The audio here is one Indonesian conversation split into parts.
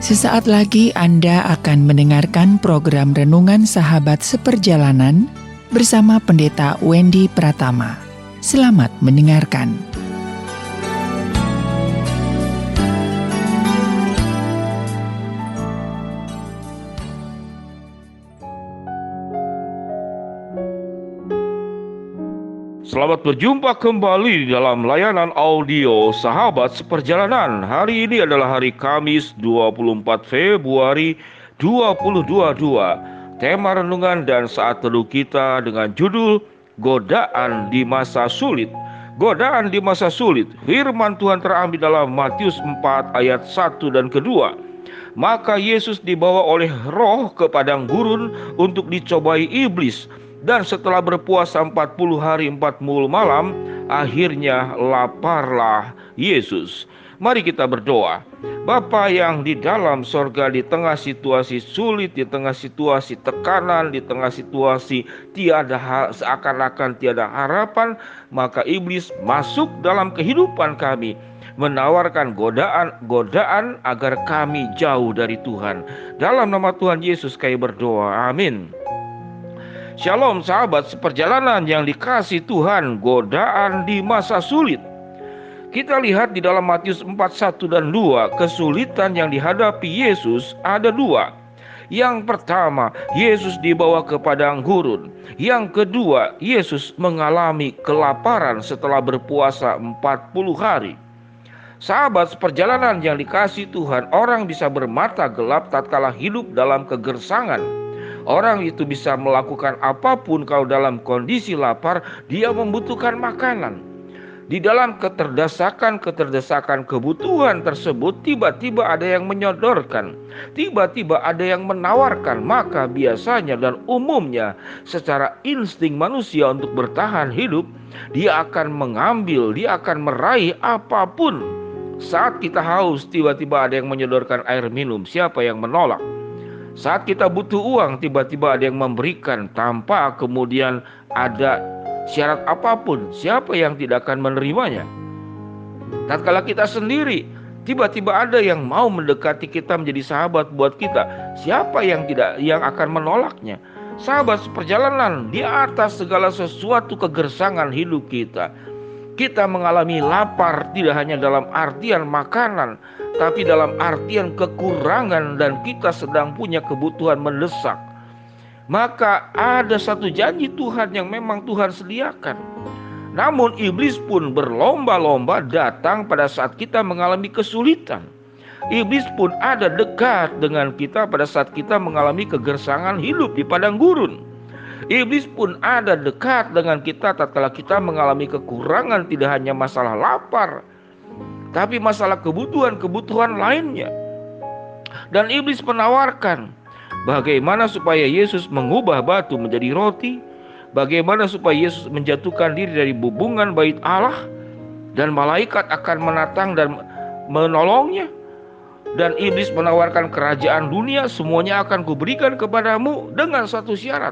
Sesaat lagi Anda akan mendengarkan program Renungan Sahabat Seperjalanan bersama Pendeta Wendy Pratama. Selamat mendengarkan. Selamat berjumpa kembali di dalam layanan audio Sahabat Seperjalanan. Hari ini adalah hari Kamis 24 Februari 2022. Tema renungan dan saat teduh kita dengan judul Godaan di Masa Sulit. Godaan di masa sulit. Firman Tuhan terambil dalam Matius 4 ayat 1 dan kedua. Maka Yesus dibawa oleh Roh ke padang gurun untuk dicobai iblis. Dan setelah berpuasa 40 hari 40 malam, akhirnya laparlah Yesus. Mari kita berdoa. Bapa yang di dalam sorga, di tengah situasi sulit, di tengah situasi tekanan, di tengah situasi seakan-akan tiada harapan, maka iblis masuk dalam kehidupan kami, menawarkan godaan agar kami jauh dari Tuhan. Dalam nama Tuhan Yesus kami berdoa, amin. Shalom sahabat seperjalanan yang dikasihi Tuhan, godaan di masa sulit. Kita lihat di dalam Matius 4, 1 dan 2, kesulitan yang dihadapi Yesus ada dua. Yang pertama, Yesus dibawa ke padang gurun. Yang kedua, Yesus mengalami kelaparan setelah berpuasa 40 hari. Sahabat seperjalanan yang dikasihi Tuhan, orang bisa bermata gelap tatkala hidup dalam kegersangan. Orang itu bisa melakukan apapun kalau dalam kondisi lapar, dia membutuhkan makanan. Di dalam keterdesakan kebutuhan tersebut, tiba-tiba ada yang menyodorkan, tiba-tiba ada yang menawarkan. Maka biasanya dan umumnya secara insting manusia untuk bertahan hidup, dia akan mengambil, dia akan meraih apapun. Saat kita haus, tiba-tiba ada yang menyodorkan air minum, siapa yang menolak? Saat kita butuh uang, tiba-tiba ada yang memberikan tanpa kemudian ada syarat apapun. Siapa yang tidak akan menerimanya? Tatkala kita sendiri, tiba-tiba ada yang mau mendekati kita menjadi sahabat buat kita. Siapa yang akan menolaknya? Sahabat seperjalanan, di atas segala sesuatu kegersangan hidup kita, kita mengalami lapar tidak hanya dalam artian makanan, tapi dalam artian kekurangan dan kita sedang punya kebutuhan mendesak. Maka ada satu janji Tuhan yang memang Tuhan sediakan. Namun iblis pun berlomba-lomba datang pada saat kita mengalami kesulitan. Iblis pun ada dekat dengan kita pada saat kita mengalami kegersangan hidup di padang gurun. Iblis pun ada dekat dengan kita tatkala kita mengalami kekurangan, tidak hanya masalah lapar, tapi masalah kebutuhan lainnya. Dan iblis menawarkan bagaimana supaya Yesus mengubah batu menjadi roti, bagaimana supaya Yesus menjatuhkan diri dari bubungan bait Allah, dan malaikat akan menatang dan menolongnya. Dan iblis menawarkan kerajaan dunia, semuanya akan kuberikan kepadamu dengan satu syarat.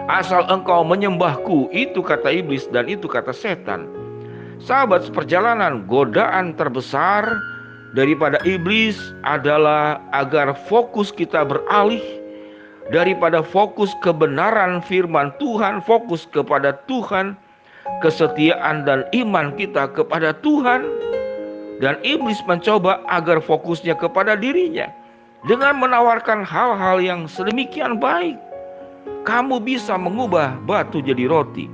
Asal engkau menyembahku, itu kata iblis dan itu kata setan. Sahabat seperjalanan, godaan terbesar daripada iblis adalah agar fokus kita beralih daripada fokus kebenaran firman Tuhan, fokus kepada Tuhan, kesetiaan dan iman kita kepada Tuhan. Dan iblis mencoba agar fokusnya kepada dirinya dengan menawarkan hal-hal yang sedemikian baik. Kamu bisa mengubah batu jadi roti.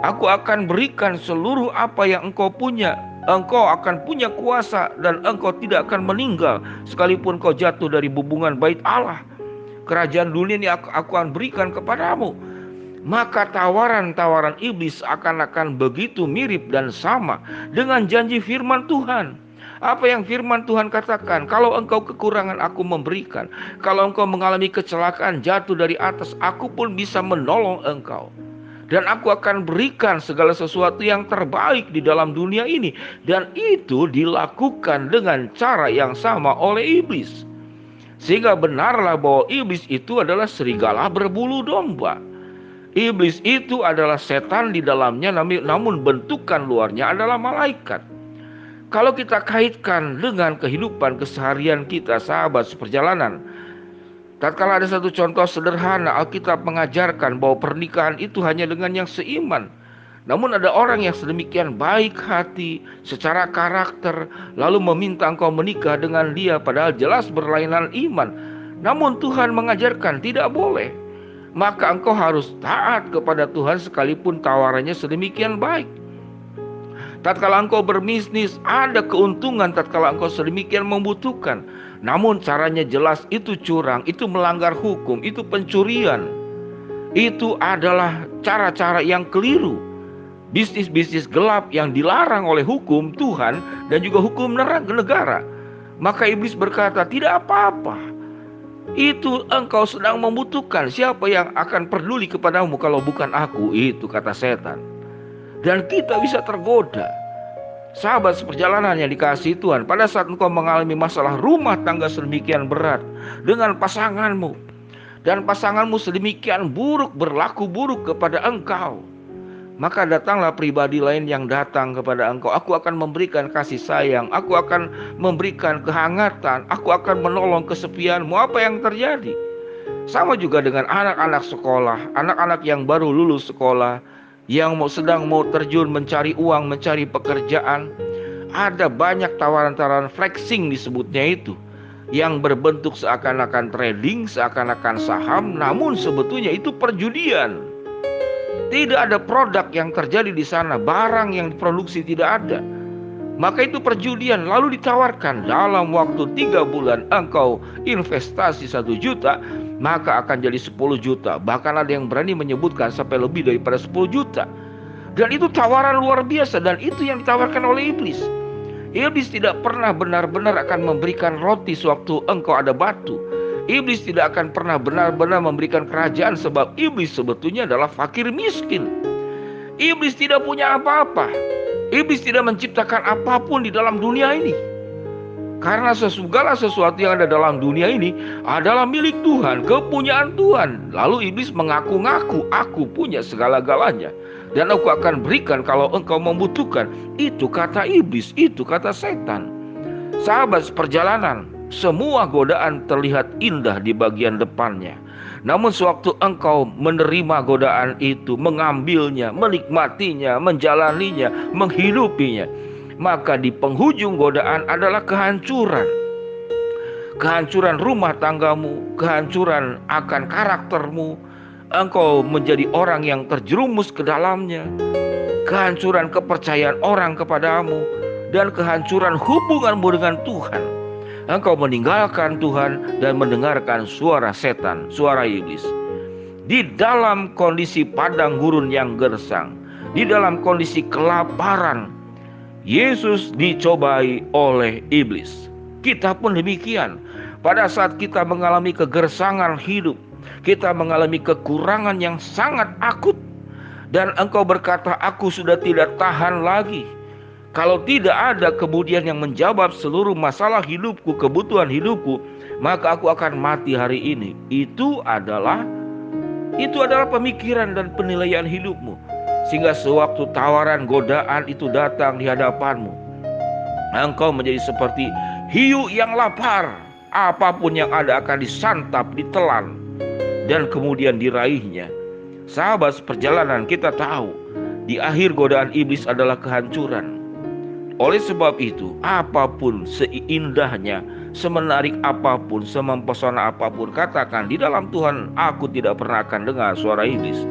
Aku akan berikan seluruh apa yang engkau punya. Engkau akan punya kuasa dan engkau tidak akan meninggal sekalipun kau jatuh dari bubungan bait Allah. Kerajaan dunia ini aku akan berikan kepadamu. Maka tawaran-tawaran iblis akan begitu mirip dan sama dengan janji firman Tuhan. Apa yang firman Tuhan katakan? Kalau engkau kekurangan, aku memberikan. Kalau engkau mengalami kecelakaan, jatuh dari atas, aku pun bisa menolong engkau. Dan aku akan berikan segala sesuatu yang terbaik di dalam dunia ini. Dan itu dilakukan dengan cara yang sama oleh iblis. Sehingga benarlah bahwa iblis itu adalah serigala berbulu domba. Iblis itu adalah setan di dalamnya, namun bentukan luarnya adalah malaikat. Kalau kita kaitkan dengan kehidupan keseharian kita, sahabat seperjalanan, tatkala ada satu contoh sederhana, Alkitab mengajarkan bahwa pernikahan itu hanya dengan yang seiman. Namun ada orang yang sedemikian baik hati secara karakter, lalu meminta engkau menikah dengan dia padahal jelas berlainan iman. Namun Tuhan mengajarkan tidak boleh. Maka engkau harus taat kepada Tuhan sekalipun tawarannya sedemikian baik. Tatkala engkau berbisnis, ada keuntungan tatkala engkau sedemikian membutuhkan. Namun caranya jelas itu curang, itu melanggar hukum, itu pencurian. Itu adalah cara-cara yang keliru. Bisnis-bisnis gelap yang dilarang oleh hukum Tuhan dan juga hukum negara. Maka iblis berkata, tidak apa-apa. Itu engkau sedang membutuhkan. Siapa yang akan peduli kepadamu kalau bukan aku? Itu kata setan. Dan kita bisa tergoda. Sahabat seperjalanan yang dikasihi Tuhan, pada saat engkau mengalami masalah rumah tangga sedemikian berat dengan pasanganmu, dan pasanganmu sedemikian buruk, berlaku buruk kepada engkau, maka datanglah pribadi lain yang datang kepada engkau. Aku akan memberikan kasih sayang, aku akan memberikan kehangatan, aku akan menolong kesepianmu. Apa yang terjadi? Sama juga dengan anak-anak sekolah, anak-anak yang baru lulus sekolah, yang sedang mau terjun mencari uang, mencari pekerjaan. Ada banyak tawaran-tawaran flexing disebutnya itu, yang berbentuk seakan-akan trading, seakan-akan saham, namun sebetulnya itu perjudian. Tidak ada produk yang terjadi di sana, barang yang diproduksi tidak ada. Maka itu perjudian. Lalu ditawarkan dalam waktu 3 bulan engkau investasi 1 juta, maka akan jadi 10 juta. Bahkan ada yang berani menyebutkan sampai lebih daripada 10 juta. Dan itu tawaran luar biasa. Dan itu yang ditawarkan oleh iblis. Iblis tidak pernah benar-benar akan memberikan roti sewaktu engkau ada batu. Iblis tidak akan pernah benar-benar memberikan kerajaan, sebab iblis sebetulnya adalah fakir miskin. Iblis tidak punya apa-apa. Iblis tidak menciptakan apapun di dalam dunia ini. Karena segala sesuatu yang ada dalam dunia ini adalah milik Tuhan, kepunyaan Tuhan. Lalu iblis mengaku-ngaku, aku punya segala-galanya, dan aku akan berikan kalau engkau membutuhkan. Itu kata iblis, itu kata setan. Sahabat seperjalanan, semua godaan terlihat indah di bagian depannya. Namun sewaktu engkau menerima godaan itu, mengambilnya, menikmatinya, menjalaninya, menghidupinya, maka di penghujung godaan adalah kehancuran. Kehancuran rumah tanggamu, kehancuran akan karaktermu. Engkau menjadi orang yang terjerumus ke dalamnya. Kehancuran kepercayaan orang kepadamu, dan kehancuran hubunganmu dengan Tuhan. Engkau meninggalkan Tuhan dan mendengarkan suara setan, suara iblis. Di dalam kondisi padang gurun yang gersang, di dalam kondisi kelaparan, Yesus dicobai oleh iblis. Kita pun demikian. Pada saat kita mengalami kegersangan hidup, kita mengalami kekurangan yang sangat akut, dan engkau berkata, aku sudah tidak tahan lagi. Kalau tidak ada kemudian yang menjawab seluruh masalah hidupku, kebutuhan hidupku, maka aku akan mati hari ini. Itu adalah pemikiran dan penilaian hidupmu. Sehingga sewaktu tawaran godaan itu datang di hadapanmu, engkau menjadi seperti hiu yang lapar. Apapun yang ada akan disantap, ditelan, dan kemudian diraihnya. Sahabat seperjalanan, kita tahu di akhir godaan iblis adalah kehancuran. Oleh sebab itu, apapun seindahnya, semenarik apapun, semempesona apapun, katakan, di dalam Tuhan aku tidak pernah akan dengar suara iblis.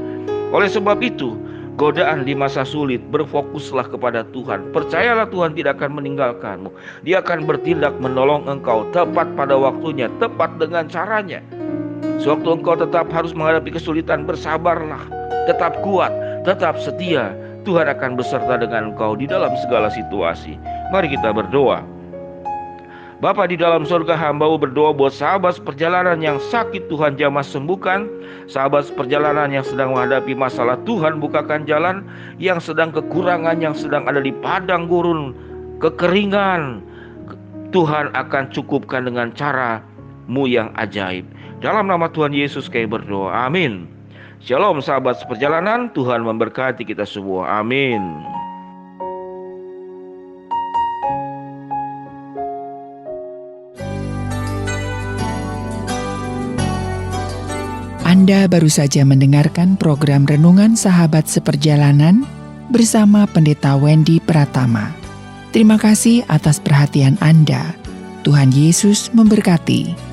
Oleh sebab itu, godaan di masa sulit, berfokuslah kepada Tuhan. Percayalah Tuhan tidak akan meninggalkanmu. Dia akan bertindak menolong engkau tepat pada waktunya, tepat dengan caranya. Sewaktu engkau tetap harus menghadapi kesulitan, bersabarlah, tetap kuat, tetap setia. Tuhan akan beserta dengan engkau di dalam segala situasi. Mari kita berdoa. Bapa di dalam surga, hamba-Mu berdoa buat sahabat seperjalanan yang sakit, Tuhan jamah sembuhkan. Sahabat seperjalanan yang sedang menghadapi masalah, Tuhan bukakan jalan. Yang sedang kekurangan, yang sedang ada di padang gurun, kekeringan, Tuhan akan cukupkan dengan cara-Mu yang ajaib. Dalam nama Tuhan Yesus kami berdoa, amin. Shalom sahabat seperjalanan, Tuhan memberkati kita semua, amin. Anda baru saja mendengarkan program Renungan Sahabat Seperjalanan bersama Pendeta Wendy Pratama. Terima kasih atas perhatian Anda. Tuhan Yesus memberkati.